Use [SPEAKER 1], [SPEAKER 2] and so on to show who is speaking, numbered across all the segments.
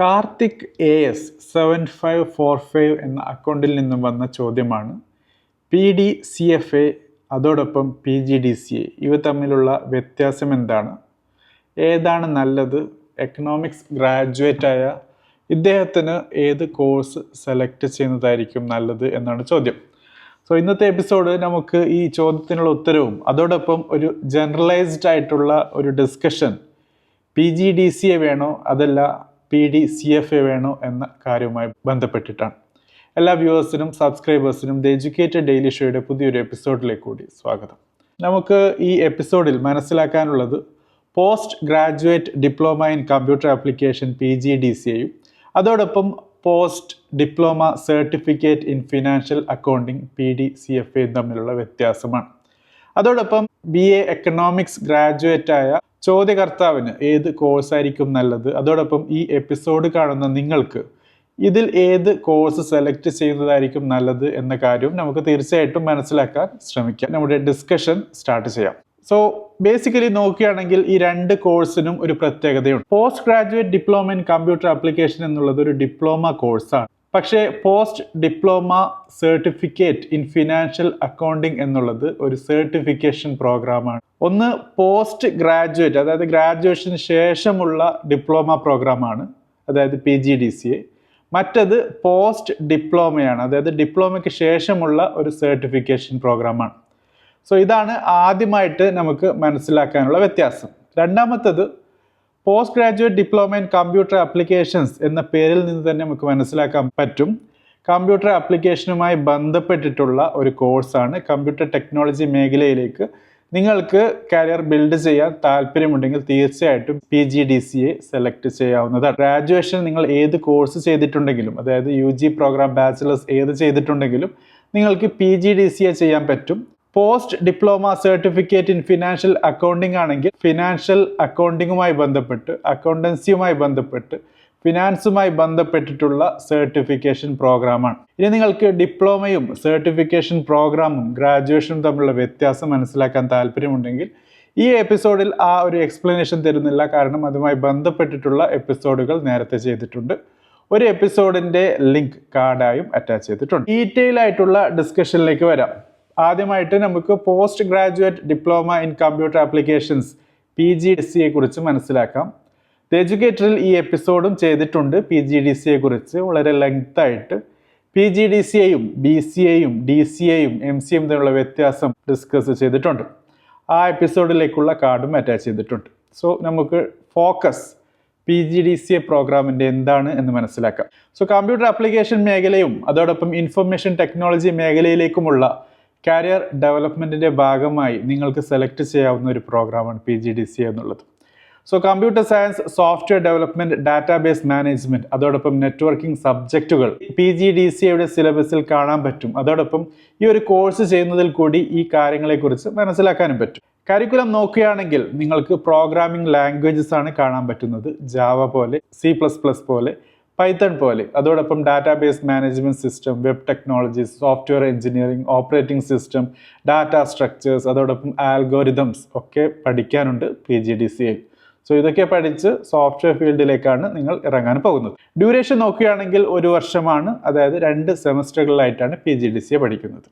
[SPEAKER 1] Karthik AS 7545 എന്ന അക്കൗണ്ടിൽ നിന്നും വന്ന ചോദ്യമാണ്. PDCFA അതോടൊപ്പം PGDCA ഇവ തമ്മിലുള്ള വ്യത്യാസം എന്താണ്? ഏതാണ് നല്ലത്? എക്കണോമിക്സ് ഗ്രാജുവേറ്റായ ഇദ്ദേഹത്തിന് ഏത് കോഴ്സ് സെലക്ട് ചെയ്യുന്നതായിരിക്കും നല്ലത് എന്നാണ് ചോദ്യം. ഇന്നത്തെ എപ്പിസോഡ് നമുക്ക് ഈ ചോദ്യത്തിനുള്ള ഉത്തരവും അതോടൊപ്പം ഒരു ജനറലൈസ്ഡ് ആയിട്ടുള്ള ഒരു ഡിസ്കഷൻ PGDCA വേണോ അതല്ല PDCFA വേണോ എന്ന കാര്യവുമായി ബന്ധപ്പെട്ടിട്ടാണ്. എല്ലാ വ്യൂവേഴ്സിനും സബ്സ്ക്രൈബേഴ്സിനും ദ എഡ്യൂക്കേറ്റഡ് ഡെയിലി ഷോയുടെ പുതിയൊരു എപ്പിസോഡിലേക്ക് കൂടി സ്വാഗതം. നമുക്ക് ഈ എപ്പിസോഡിൽ മനസ്സിലാക്കാനുള്ളത് post graduate diploma in computer application PGDCAയും അതോടൊപ്പം post diploma certificate in financial accounting PDCFAയും തമ്മിലുള്ള വ്യത്യാസമാണ്. അതോടൊപ്പം BA എക്കണോമിക്സ് ഗ്രാജുവേറ്റായ ചോദ്യകർത്താവിന് ഏത് കോഴ്സായിരിക്കും നല്ലത്? അതോടൊപ്പം ഈ എപ്പിസോഡ് കാണുന്ന നിങ്ങൾക്ക് ഇതിൽ ഏത് കോഴ്സ് സെലക്ട് ചെയ്യുന്നതായിരിക്കും നല്ലത് എന്ന കാര്യവും നമുക്ക് തീർച്ചയായിട്ടും മനസ്സിലാക്കാൻ ശ്രമിക്കാം. നമ്മുടെ ഡിസ്കഷൻ സ്റ്റാർട്ട് ചെയ്യാം. ബേസിക്കലി നോക്കുകയാണെങ്കിൽ ഈ രണ്ട് കോഴ്സിനും ഒരു പ്രത്യേകതയുണ്ട്. Post graduate diploma in computer application എന്നുള്ളത് ഒരു ഡിപ്ലോമ കോഴ്സാണ്. പക്ഷേ post diploma certificate in financial accounting എന്നുള്ളത് ഒരു സർട്ടിഫിക്കേഷൻ പ്രോഗ്രാമാണ്. ഒന്ന് പോസ്റ്റ് ഗ്രാജുവേറ്റ്, അതായത് ഗ്രാജുവേഷന് ശേഷമുള്ള ഡിപ്ലോമ പ്രോഗ്രാമാണ്, അതായത് PGDCA. മറ്റത് പോസ്റ്റ് ഡിപ്ലോമയാണ്, അതായത് ഡിപ്ലോമയ്ക്ക് ശേഷമുള്ള ഒരു സർട്ടിഫിക്കേഷൻ പ്രോഗ്രാമാണ്. ഇതാണ് ആദ്യമായിട്ട് നമുക്ക് മനസ്സിലാക്കാനുള്ള വ്യത്യാസം. രണ്ടാമത്തത് post graduate diploma in computer applications എന്ന പേരിൽ നിന്ന് തന്നെ നമുക്ക് മനസ്സിലാക്കാൻ പറ്റും കമ്പ്യൂട്ടർ ആപ്ലിക്കേഷനുമായി ബന്ധപ്പെട്ടിട്ടുള്ള ഒരു കോഴ്സാണ്. കമ്പ്യൂട്ടർ ടെക്നോളജി മേഖലയിലേക്ക് നിങ്ങൾക്ക് കരിയർ ബിൽഡ് ചെയ്യാൻ താല്പര്യമുണ്ടെങ്കിൽ തീർച്ചയായിട്ടും PGDCA സെലക്ട് ചെയ്യാവുന്നതാണ്. ഗ്രാജുവേഷൻ നിങ്ങൾ ഏത് കോഴ്സ് ചെയ്തിട്ടുണ്ടെങ്കിലും, അതായത് UG പ്രോഗ്രാം, ബാച്ചിലേഴ്സ് ഏത് ചെയ്തിട്ടുണ്ടെങ്കിലും നിങ്ങൾക്ക് PGDCA ചെയ്യാൻ പറ്റും. Post diploma certificate in financial accounting ആണെങ്കിൽ ഫിനാൻഷ്യൽ അക്കൗണ്ടിങ്ങുമായി ബന്ധപ്പെട്ട്, അക്കൗണ്ടൻസിയുമായി ബന്ധപ്പെട്ട്, ഫിനാൻസുമായി ബന്ധപ്പെട്ടിട്ടുള്ള സർട്ടിഫിക്കേഷൻ പ്രോഗ്രാമാണ്. ഇനി നിങ്ങൾക്ക് ഡിപ്ലോമയും സർട്ടിഫിക്കേഷൻ പ്രോഗ്രാമും ഗ്രാജുവേഷനും തമ്മിലുള്ള വ്യത്യാസം മനസ്സിലാക്കാൻ താല്പര്യമുണ്ടെങ്കിൽ ഈ എപ്പിസോഡിൽ ആ ഒരു എക്സ്പ്ലനേഷൻ തരുന്നില്ല, കാരണം അതുമായി ബന്ധപ്പെട്ടിട്ടുള്ള എപ്പിസോഡുകൾ നേരത്തെ ചെയ്തിട്ടുണ്ട്. ഒരു എപ്പിസോഡിൻ്റെ ലിങ്ക് കാർഡായും അറ്റാച്ച് ചെയ്തിട്ടുണ്ട്. ഡീറ്റെയിൽ ആയിട്ടുള്ള ഡിസ്കഷനിലേക്ക് വരാം. ആദ്യമായിട്ട് നമുക്ക് post graduate diploma in computer applications PGDCA കുറിച്ച് മനസ്സിലാക്കാം. ദ എഡ്യൂക്കേറ്ററിൽ ഈ എപ്പിസോഡും ചെയ്തിട്ടുണ്ട് PGDCA കുറിച്ച് വളരെ ലെങ്ത് ആയിട്ട്. PGDCAയും BCAയും DCAയും MCAയും തമ്മിലുള്ള വ്യത്യാസം ഡിസ്കസ് ചെയ്തിട്ടുണ്ട്. ആ എപ്പിസോഡിലേക്കുള്ള കാർഡും അറ്റാച്ച് ചെയ്തിട്ടുണ്ട്. നമുക്ക് ഫോക്കസ് PGDCA പ്രോഗ്രാമിൻ്റെ എന്താണ് എന്ന് മനസ്സിലാക്കാം. കമ്പ്യൂട്ടർ ആപ്ലിക്കേഷൻ മേഖലയും അതോടൊപ്പം ഇൻഫർമേഷൻ ടെക്നോളജി മേഖലയിലേക്കുമുള്ള കരിയർ ഡെവലപ്മെൻറ്റിൻ്റെ ഭാഗമായി നിങ്ങൾക്ക് സെലക്ട് ചെയ്യാവുന്ന ഒരു പ്രോഗ്രാമാണ് PGDCA എന്നുള്ളത്. Computer science, software development, database management, അതോടൊപ്പം നെറ്റ്വർക്കിംഗ് സബ്ജക്റ്റുകൾ PGDCAയുടെ സിലബസിൽ കാണാൻ പറ്റും. അതോടൊപ്പം ഈ ഒരു കോഴ്സ് ചെയ്യുന്നതിൽ കൂടി ഈ കാര്യങ്ങളെക്കുറിച്ച് മനസ്സിലാക്കാനും പറ്റും. കരിക്കുലം നോക്കുകയാണെങ്കിൽ നിങ്ങൾക്ക് പ്രോഗ്രാമിംഗ് ലാംഗ്വേജസ് ആണ് കാണാൻ പറ്റുന്നത്. ജാവ പോലെ, C++ പോലെ, പൈത്തൺ പോലെ, അതോടൊപ്പം database management system, web technologies, software engineering, operating system, data structures, അതോടൊപ്പം ആൽഗോരിതംസ് ഒക്കെ പഠിക്കാനുണ്ട് PGDCA. ഇതൊക്കെ പഠിച്ച് സോഫ്റ്റ്വെയർ ഫീൽഡിലേക്കാണ് നിങ്ങൾ ഇറങ്ങാൻ പോകുന്നത്. ഡ്യൂറേഷൻ നോക്കുകയാണെങ്കിൽ 1 വർഷമാണ്, അതായത് 2 സെമസ്റ്ററുകളിലായിട്ടാണ് PGDCA പഠിക്കുന്നത്.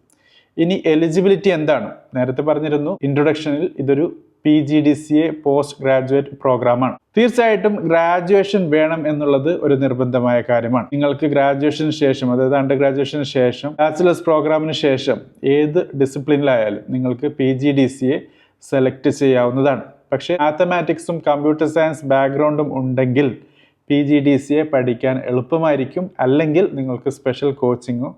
[SPEAKER 1] ഇനി എലിജിബിലിറ്റി എന്താണ്? നേരത്തെ പറഞ്ഞിരുന്നു ഇൻട്രൊഡക്ഷനിൽ, ഇതൊരു PGDCA പോസ്റ്റ് ഗ്രാജുവേറ്റ് പ്രോഗ്രാമാണ്. തീർച്ചയായിട്ടും ഗ്രാജുവേഷൻ വേണം എന്നുള്ളത് ഒരു നിർബന്ധമായ കാര്യമാണ്. നിങ്ങൾക്ക് ഗ്രാജുവേഷന് ശേഷം, അതായത് അണ്ടർ ഗ്രാജുവേഷന് ശേഷം, ബാച്ചിലേഴ്സ് പ്രോഗ്രാമിന് ശേഷം ഏത് ഡിസിപ്ലിനിലായാലും നിങ്ങൾക്ക് PGDCA സെലക്ട് ചെയ്യാവുന്നതാണ്. പക്ഷേ മാത്തമാറ്റിക്സും കമ്പ്യൂട്ടർ സയൻസ് ബാക്ക്ഗ്രൗണ്ടും ഉണ്ടെങ്കിൽ PGDCA പഠിക്കാൻ എളുപ്പമായിരിക്കും. അല്ലെങ്കിൽ നിങ്ങൾക്ക് സ്പെഷ്യൽ കോച്ചിങ്ങോ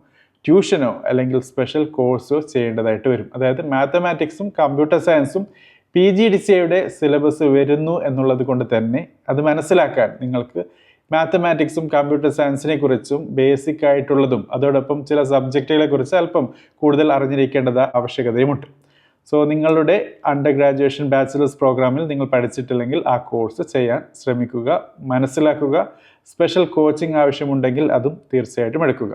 [SPEAKER 1] ട്യൂഷനോ അല്ലെങ്കിൽ സ്പെഷ്യൽ കോഴ്സോ ചെയ്യേണ്ടതായിട്ട് വരും. അതായത് മാത്തമാറ്റിക്സും കമ്പ്യൂട്ടർ സയൻസും PGDCAയുടെ സിലബസ് വരുന്നു എന്നുള്ളത് കൊണ്ട് തന്നെ അത് മനസ്സിലാക്കാൻ നിങ്ങൾക്ക് മാത്തമാറ്റിക്സും കമ്പ്യൂട്ടർ സയൻസിനെ കുറിച്ചും ബേസിക് ആയിട്ടുള്ളതും അതോടൊപ്പം ചില സബ്ജക്റ്റുകളെ കുറിച്ച് അല്പം കൂടുതൽ അറിഞ്ഞിരിക്കേണ്ടത് ആവശ്യകതയുമുണ്ട്. നിങ്ങളുടെ അണ്ടർ ഗ്രാജുവേഷൻ ബാച്ചിലേഴ്സ് പ്രോഗ്രാമിൽ നിങ്ങൾ പഠിച്ചിട്ടില്ലെങ്കിൽ ആ കോഴ്സ് ചെയ്യാൻ ശ്രമിക്കുക, മനസ്സിലാക്കുക. സ്പെഷ്യൽ കോച്ചിങ് ആവശ്യമുണ്ടെങ്കിൽ അതും തീർച്ചയായിട്ടും എടുക്കുക.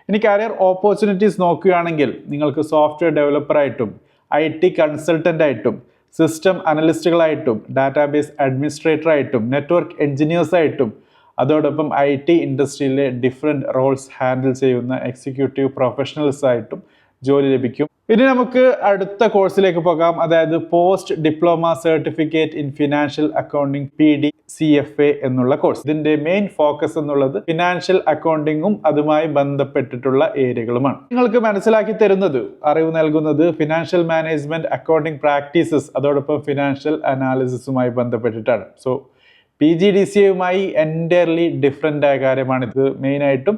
[SPEAKER 1] ഇനി കരിയർ ഓപ്പർച്യൂണിറ്റീസ് നോക്കുകയാണെങ്കിൽ നിങ്ങൾക്ക് സോഫ്റ്റ്വെയർ ഡെവലപ്പറായിട്ടും IT കൺസൾട്ടൻ്റായിട്ടും സിസ്റ്റം അനലിസ്റ്റുകളായിട്ടും ഡാറ്റാബേസ് അഡ്മിനിസ്ട്രേറ്ററായിട്ടും നെറ്റ്വർക്ക് എഞ്ചിനീയേഴ്സായിട്ടും അതോടൊപ്പം IT ഇൻഡസ്ട്രിയിലെ ഡിഫറെൻറ്റ് റോൾസ് ഹാൻഡിൽ ചെയ്യുന്ന എക്സിക്യൂട്ടീവ് പ്രൊഫഷണൽസ് ആയിട്ടും ജോലി ലഭിക്കും. ഇനി നമുക്ക് അടുത്ത കോഴ്സിലേക്ക് പോകാം. അതായത് post diploma certificate in financial accounting PDCFA എന്നുള്ള കോഴ്സ്. ഇതിന്റെ മെയിൻ ഫോക്കസ് എന്നുള്ളത് ഫിനാൻഷ്യൽ അക്കൗണ്ടിങ്ങും അതുമായി ബന്ധപ്പെട്ടിട്ടുള്ള ഏരിയകളുമാണ്. നിങ്ങൾക്ക് മനസ്സിലാക്കി തരുന്നത്, അറിവ് നൽകുന്നത് ഫിനാൻഷ്യൽ മാനേജ്മെന്റ്, അക്കൗണ്ടിംഗ് പ്രാക്ടീസസ്, അതോടൊപ്പം ഫിനാൻഷ്യൽ അനാലിസിസുമായി ബന്ധപ്പെട്ടിട്ടാണ്. സോ PGDCAയുമായി എൻറ്റയർലി ഡിഫറെൻ്റ് ആയ കാര്യമാണിത്. മെയിനായിട്ടും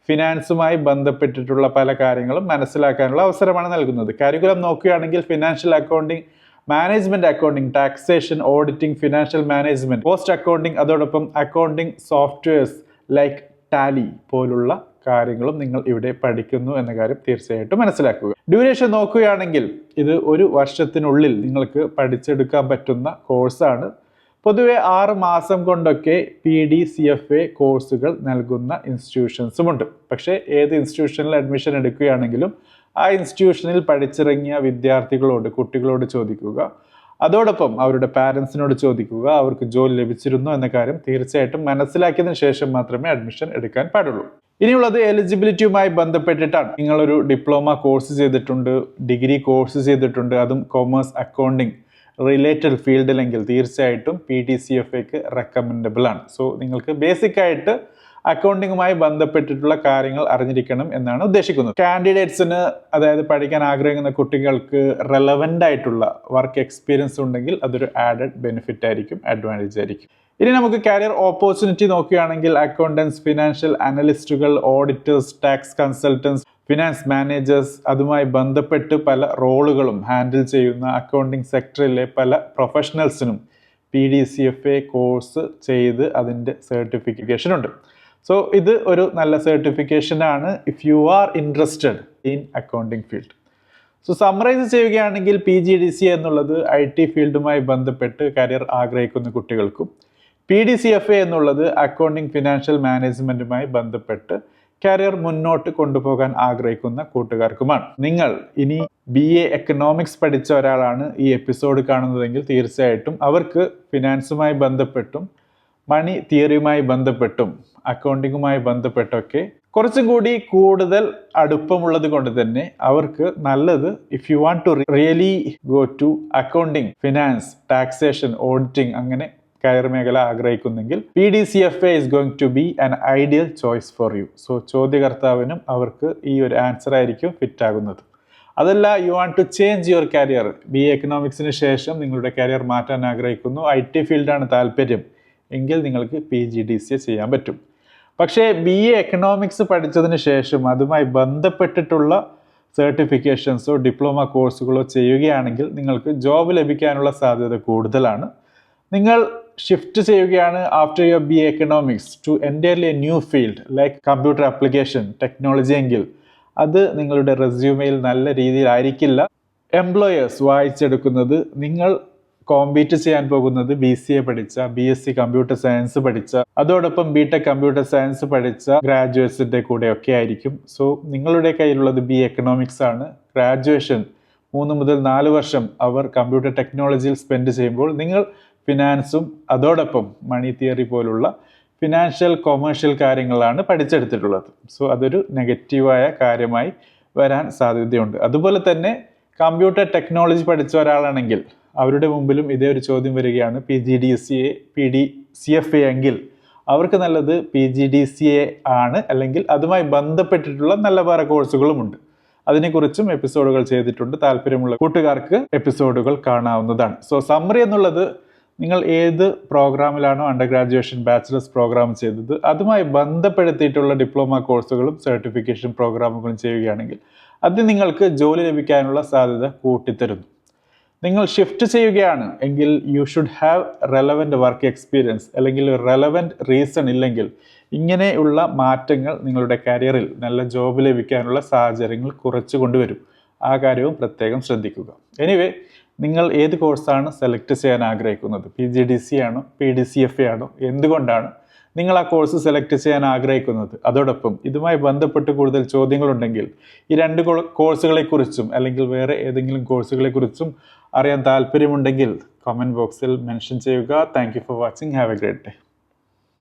[SPEAKER 1] ഫിനാൻസുമായി ബന്ധപ്പെട്ടിട്ടുള്ള പല കാര്യങ്ങളും മനസ്സിലാക്കാനുള്ള അവസരമാണ് നൽകുന്നത്. കരിക്കുലം നോക്കുകയാണെങ്കിൽ financial accounting, management accounting, taxation, auditing, financial management, post accounting, അതോടൊപ്പം അക്കൗണ്ടിംഗ് സോഫ്റ്റ്വെയർസ് ലൈക്ക് ടാലി പോലുള്ള കാര്യങ്ങളും നിങ്ങൾ ഇവിടെ പഠിക്കുന്നു എന്ന കാര്യം തീർച്ചയായിട്ടും മനസ്സിലാക്കുക. ഡ്യൂറേഷൻ നോക്കുകയാണെങ്കിൽ ഇത് 1 വർഷത്തിനുള്ളിൽ നിങ്ങൾക്ക് പഠിച്ചെടുക്കാൻ പറ്റുന്ന കോഴ്സാണ്. പൊതുവെ 6 മാസം കൊണ്ടൊക്കെ PDCFA കോഴ്സുകൾ നൽകുന്ന ഇൻസ്റ്റിറ്റ്യൂഷൻസുമുണ്ട്. പക്ഷേ ഏത് ഇൻസ്റ്റിറ്റ്യൂഷനിൽ അഡ്മിഷൻ എടുക്കുകയാണെങ്കിലും ആ ഇൻസ്റ്റിറ്റ്യൂഷനിൽ പഠിച്ചിറങ്ങിയ വിദ്യാർത്ഥികളോട്, കുട്ടികളോട് ചോദിക്കുക. അതോടൊപ്പം അവരുടെ പാരൻസിനോട് ചോദിക്കുക അവർക്ക് ജോലി ലഭിച്ചിരുന്നു എന്ന കാര്യം തീർച്ചയായിട്ടും മനസ്സിലാക്കിയതിനു ശേഷം മാത്രമേ അഡ്മിഷൻ എടുക്കാൻ പാടുള്ളൂ. ഇനിയുള്ളത് എലിജിബിലിറ്റിയുമായി ബന്ധപ്പെട്ടിട്ടാണ്. നിങ്ങളൊരു ഡിപ്ലോമ കോഴ്സ് ചെയ്തിട്ടുണ്ട്, ഡിഗ്രി കോഴ്സ് ചെയ്തിട്ടുണ്ട്, അതും കൊമേഴ്സ് അക്കൗണ്ടിങ് റിലേറ്റഡ് ഫീൽഡിലെങ്കിൽ തീർച്ചയായിട്ടും PDCFAക്ക് റെക്കമെൻഡബിൾ ആണ്. സോ നിങ്ങൾക്ക് ബേസിക് ആയിട്ട് അക്കൗണ്ടിങ്ങുമായി ബന്ധപ്പെട്ടിട്ടുള്ള കാര്യങ്ങൾ അറിഞ്ഞിരിക്കണം എന്നാണ് ഉദ്ദേശിക്കുന്നത്. കാൻഡിഡേറ്റ്സിന്, അതായത് പഠിക്കാൻ ആഗ്രഹിക്കുന്ന കുട്ടികൾക്ക് റെലവൻ്റ് ആയിട്ടുള്ള വർക്ക് എക്സ്പീരിയൻസ് ഉണ്ടെങ്കിൽ അതൊരു ആഡഡ് ബെനിഫിറ്റ് ആയിരിക്കും, അഡ്വാൻറ്റേജ് ആയിരിക്കും. ഇനി നമുക്ക് കരിയർ ഓപ്പർച്യൂണിറ്റി നോക്കുകയാണെങ്കിൽ അക്കൗണ്ടൻസ്, ഫിനാൻഷ്യൽ അനലിസ്റ്റുകൾ, auditors, tax consultants, finance managers, അതുമായി ബന്ധപ്പെട്ട് പല റോളുകളും ഹാൻഡിൽ ചെയ്യുന്ന അക്കൗണ്ടിങ് സെക്ടറിലെ പല പ്രൊഫഷണൽസിനും PDCFA കോഴ്സ് ചെയ്ത് അതിൻ്റെ സർട്ടിഫിക്കേഷൻ ഉണ്ട്. സോ ഇത് ഒരു നല്ല സർട്ടിഫിക്കേഷനാണ് if you are interested in accounting field. So summarise ചെയ്യുകയാണെങ്കിൽ PGDCA എന്നുള്ളത് IT ഫീൽഡുമായി ബന്ധപ്പെട്ട് കരിയർ ആഗ്രഹിക്കുന്ന കുട്ടികൾക്കും, PDCFA എന്നുള്ളത് അക്കൗണ്ടിങ് ഫിനാൻഷ്യൽ മാനേജ്മെൻറ്റുമായി ബന്ധപ്പെട്ട് കരിയർ മുന്നോട്ട് കൊണ്ടുപോകാൻ ആഗ്രഹിക്കുന്ന കൂട്ടുകാർക്കുമാണ്. നിങ്ങൾ ഇനി BA എക്കണോമിക്സ് പഠിച്ച ഒരാളാണ് ഈ എപ്പിസോഡ് കാണുന്നതെങ്കിൽ തീർച്ചയായിട്ടും അവർക്ക് ഫിനാൻസുമായി ബന്ധപ്പെട്ടും മണി തിയറിയുമായി ബന്ധപ്പെട്ടും അക്കൗണ്ടിങ്ങുമായി ബന്ധപ്പെട്ടൊക്കെ കുറച്ചും കൂടി കൂടുതൽ അടുപ്പമുള്ളത് കൊണ്ട് തന്നെ അവർക്ക് നല്ലത്, if you want to really go to accounting, finance, taxation, auditing അങ്ങനെ കരിയർ മേഖല ആഗ്രഹിക്കുന്നെങ്കിൽ PDCFA is going to be an ideal choice for you. So ചോദ്യകർത്താവിനും അവർക്ക് ഈ ഒരു ആൻസർ ആയിരിക്കും ഫിറ്റ് ആകുന്നത്. അതല്ല, you want to change your career, BA എക്കണോമിക്സിന് ശേഷം നിങ്ങളുടെ കരിയർ മാറ്റാൻ ആഗ്രഹിക്കുന്നു, IT ഫീൽഡാണ് താല്പര്യം എങ്കിൽ നിങ്ങൾക്ക് PGDCA ചെയ്യാൻ പറ്റും. പക്ഷേ BA എക്കണോമിക്സ് പഠിച്ചതിന് ശേഷം അതുമായി ബന്ധപ്പെട്ടിട്ടുള്ള സർട്ടിഫിക്കേഷൻസോ ഡിപ്ലോമ കോഴ്സുകളോ ചെയ്യുകയാണെങ്കിൽ നിങ്ങൾക്ക് ജോബ് ലഭിക്കാനുള്ള സാധ്യത കൂടുതലാണ്. നിങ്ങൾ ഷിഫ്റ്റ് ചെയ്യുകയാണ് after your BA economics to entirely a new field like computer application technology എങ്കിൽ അത് നിങ്ങളുടെ റെസ്യൂമെയിൽ നല്ല രീതിയിലായിരിക്കില്ല എംപ്ലോയേഴ്സ് വായിച്ചെടുക്കുന്നത്. നിങ്ങൾ കോമ്പീറ്റ് ചെയ്യാൻ പോകുന്നത് BCA പഠിച്ച, BSc കമ്പ്യൂട്ടർ സയൻസ് പഠിച്ച, അതോടൊപ്പം BTech കമ്പ്യൂട്ടർ സയൻസ് പഠിച്ച ഗ്രാജുവേറ്റ്സിൻ്റെ കൂടെയൊക്കെ ആയിരിക്കും. സോ നിങ്ങളുടെ കയ്യിലുള്ളത് BA എക്കണോമിക്സ് ആണ്. ഗ്രാജുവേഷൻ 3 മുതൽ 4 വർഷം അവർ കമ്പ്യൂട്ടർ ടെക്നോളജിയിൽ സ്പെൻഡ് ചെയ്യുമ്പോൾ നിങ്ങൾ ഫിനാൻസും അതോടൊപ്പം മണി തിയറി പോലുള്ള ഫിനാൻഷ്യൽ കൊമേഴ്ഷ്യൽ കാര്യങ്ങളാണ് പഠിച്ചെടുത്തിട്ടുള്ളത്. സോ അതൊരു നെഗറ്റീവായ കാര്യമായി വരാൻ സാധ്യതയുണ്ട്. അതുപോലെ തന്നെ കമ്പ്യൂട്ടർ ടെക്നോളജി പഠിച്ച ഒരാളാണെങ്കിൽ അവരുടെ മുമ്പിലും ഇതേ ഒരു ചോദ്യം വരികയാണ്, PGDCA, PDCFA എങ്കിൽ അവർക്ക് നല്ലത് PGDCA ആണ്, അല്ലെങ്കിൽ അതുമായി ബന്ധപ്പെട്ടിട്ടുള്ള നല്ല വേറെ കോഴ്സുകളുമുണ്ട്. അതിനെക്കുറിച്ചും എപ്പിസോഡുകൾ ചെയ്തിട്ടുണ്ട്. താല്പര്യമുള്ള കൂട്ടുകാർക്ക് എപ്പിസോഡുകൾ കാണാവുന്നതാണ്. സോ സമ്മറി എന്നുള്ളത്, നിങ്ങൾ ഏത് പ്രോഗ്രാമിലാണോ അണ്ടർ ഗ്രാജുവേഷൻ, ബാച്ചിലേഴ്സ് പ്രോഗ്രാം ചെയ്തത് അതുമായി ബന്ധപ്പെടുത്തിയിട്ടുള്ള ഡിപ്ലോമ കോഴ്സുകളും സർട്ടിഫിക്കേഷൻ പ്രോഗ്രാമുകളും ചെയ്യുകയാണെങ്കിൽ അത് നിങ്ങൾക്ക് ജോലി ലഭിക്കാനുള്ള സാധ്യത കൂട്ടിത്തരുന്നു. നിങ്ങൾ ഷിഫ്റ്റ് ചെയ്യുകയാണ് എങ്കിൽ you should have relevant work experience, അല്ലെങ്കിൽ റെലവൻറ്റ് റീസൺ ഇല്ലെങ്കിൽ ഇങ്ങനെയുള്ള മാറ്റങ്ങൾ നിങ്ങളുടെ കരിയറിൽ നല്ല ജോബ് ലഭിക്കാനുള്ള സാഹചര്യങ്ങൾ കുറച്ച് കൊണ്ടുവരും. ആ കാര്യവും പ്രത്യേകം ശ്രദ്ധിക്കുക. എനിവേ, നിങ്ങൾ ഏത് കോഴ്സാണ് സെലക്ട് ചെയ്യാൻ ആഗ്രഹിക്കുന്നത്? PGDCA ആണോ, PDCFA ആണോ? എന്തുകൊണ്ടാണ് നിങ്ങൾ ആ കോഴ്സ് സെലക്ട് ചെയ്യാൻ ആഗ്രഹിക്കുന്നത്? അതോടൊപ്പം ഇതുമായി ബന്ധപ്പെട്ട് കൂടുതൽ ചോദ്യങ്ങളുണ്ടെങ്കിൽ ഈ 2 കോഴ്സുകളെക്കുറിച്ചും അല്ലെങ്കിൽ വേറെ ഏതെങ്കിലും കോഴ്സുകളെക്കുറിച്ചും അറിയാൻ താല്പര്യമുണ്ടെങ്കിൽ കമൻറ്റ് ബോക്സിൽ മെൻഷൻ ചെയ്യുക. Thank you for watching. Have A great day.